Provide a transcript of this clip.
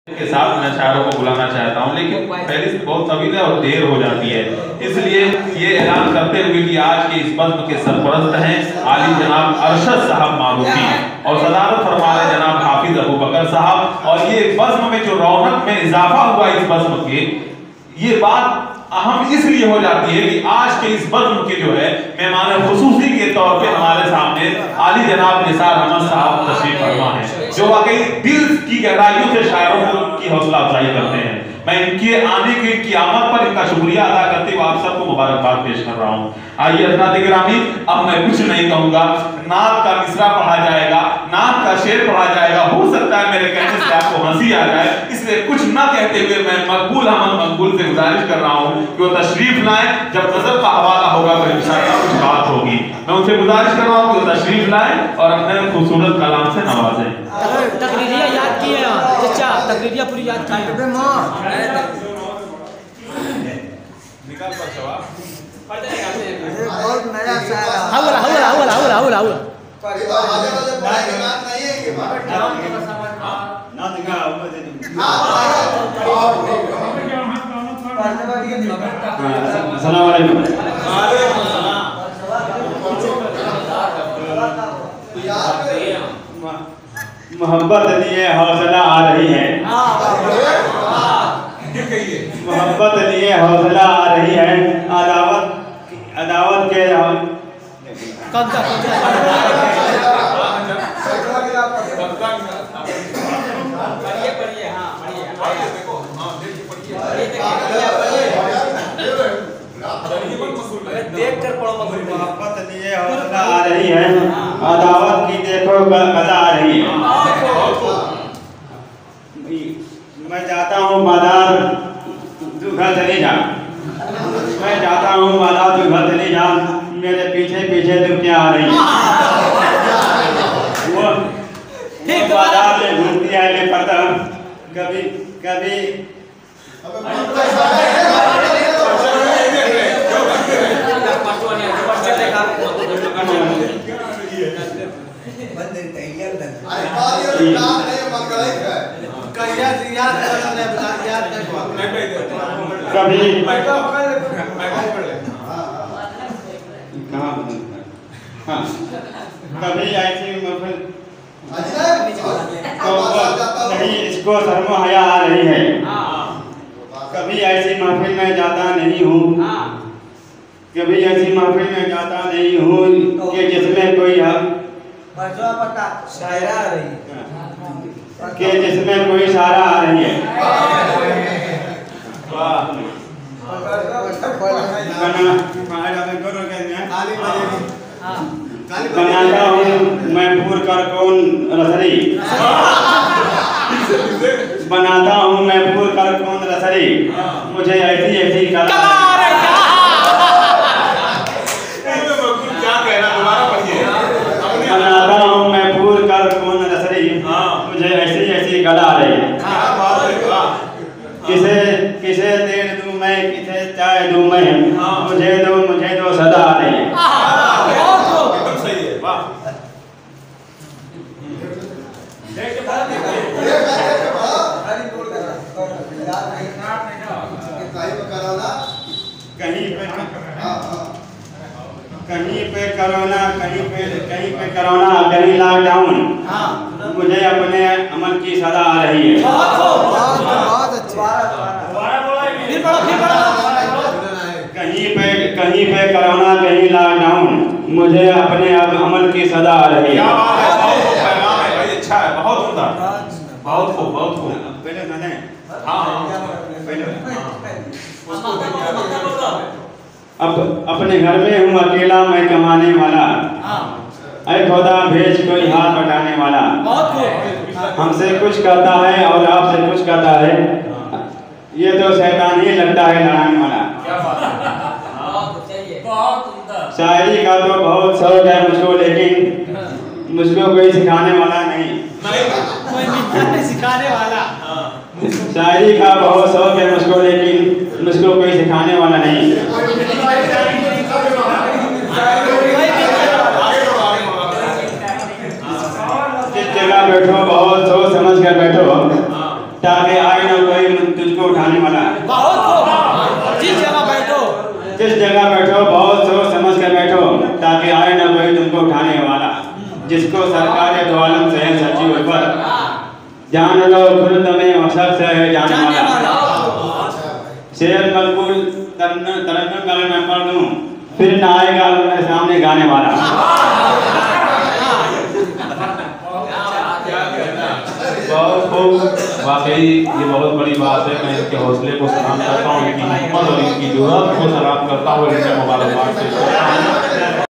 के साथ मैं शायरों को बुलाना चाहता हूं, लेकिन पहले से बहुत तवील और देर हो जाती है, इसलिए ये ऐलान करते हुए कि आज के इस बज़्म के सरपरस्त हैं आली जनाब अरशद साहब मारूफी और सदारत फरमा रहे जनाब हाफिज अबू बकर साहब। और ये बज़्म में जो रौनक में इजाफा हुआ इस बज़्म के, ये बात अहम इसलिए हो जाती है कि आज के इस बज़्म के जो है मेहमान खुसूसी के तौर पे हमारे सामने आली जनाब निसार अहमद साहब तशरीफ फरमा है, जो वाकई दिल की गहराइयों से शायरों की हौसला अफजाई करते हैं। मैं इनके आने की क़यामत पर इनका शुक्रिया अदा करते हुए आप सबको मुबारकबाद पेश कर रहा हूँ। आइए हज़रात गिरामी, अब मैं कुछ नहीं कहूँगा, नात का मिसरा पढ़ा जाएगा, नात का शेर पढ़ा जाएगा। हो सकता है मेरे कहने से आपको हंसी आ जाए, इसलिए कुछ ना कहते हुए मैं मकबूल अहमद मकबूल से गुजारिश कर रहा हूँ कि वो तशरीफ लाएं। जब गज़ल का हवाला होगा तो इंशाअल्लाह कुछ बात होगी। मैं उनसे गुजारिश कर रहा हूँ कि वो तशरीफ लाएं और अपने खूबसूरत कलाम से नवाजें। तकरीरिया याद की है चचा, तकरीरिया पूरी याद की है। निकाल पर जवाब बहुत नया शायर हौला हौला हौला हौला हौला हौला अस्सलाम वालेकुम। मोहब्बत लिए हौसला आ रही है, मोहब्बत लिए हौसला आ रही है, अदावत के मोहब्बत लिए हौसला आ रही है, अदावत की देखो कदा आ रही है। मैं जाता हूँ बाजार तू घर चली जा, मैं जाता हूँ बाजार तू घर चली जा, मेरे पीछे पीछे तू क्या आ रही है। वो बाजार में घूमती है बेपर्दा, कभी कभी कभी ऐसी महफिल नहीं, इसको शर्मो हया आ रही है। कभी ऐसी महफिल में जाता नहीं हूँ, कभी ऐसी महफिल में जाता नहीं हूँ कि जिसमें कोई शायरा आ रही है, कि जिसमें कोई शायरा आ रही है। बनाता हूँ मैं पूर कर कौन रसरी, बनाता हूँ मैं पूर कर कौन रसरी, मुझे ऐसी ऐसी कला बनाता हूँ मैं पूर कर कौन रसरी, मुझे ऐसी ऐसी कला आ रही है। किसे किसे तेल दूँ मैं, किसे चाय दूँ मैं, मुझे दो सदा आ रही है। कहीं पे कोरोना, कहीं पे कोरोना, कहीं लॉकडाउन, मुझे अपने अमल की सदा आ रही है। कहीं पे कोरोना, कहीं लॉकडाउन, मुझे अपने अमल की सदा आ रही है। अच्छा है, बहुत उम्दा, बहुत खूब, बहुत खूब। पहले मैंने अब अपने घर में हूँ अकेला मैं कमाने वाला, ऐ खुदा भेज कोई हाथ बटाने वाला। हमसे कुछ करता है और आपसे कुछ करता है, ये तो शैतान ही लगता है लड़ाने वाला। शायरी का तो बहुत शौक है मुझको, लेकिन मुझको कोई सिखाने वाला नहीं। सिखाने वाला शायरी का बहुत शौक है मुझको, लेकिन मुझको कोई सिखाने वाला नहीं। जिस जगह बैठो बहुत सोच समझ कर बैठो, ताकि आए न कोई तुझको उठाने वाला। बहुत खूब, जिस जगह बैठो बहुत सोच समझ कर बैठो, ताकि आए न कोई तुमको उठाने वाला। जिसको सरकार दो आलम से है सच्ची ऊपर, जान लो खुद तुम्हें वसक से है जाने वाला। शेर मकबूल तरन्नुम अगर मैं पढ़ दूं, फिर ना आएगा मेरे सामने गाने वाला। बहुत खूब, वाकई ये बहुत बड़ी बात है। मैं इनके हौसले को सलाम करता हूँ, इनकी हिम्मत और इनकी जुर्रत को सलाम करता हूँ, इनके मुबारकबाद पेश करता हूँ।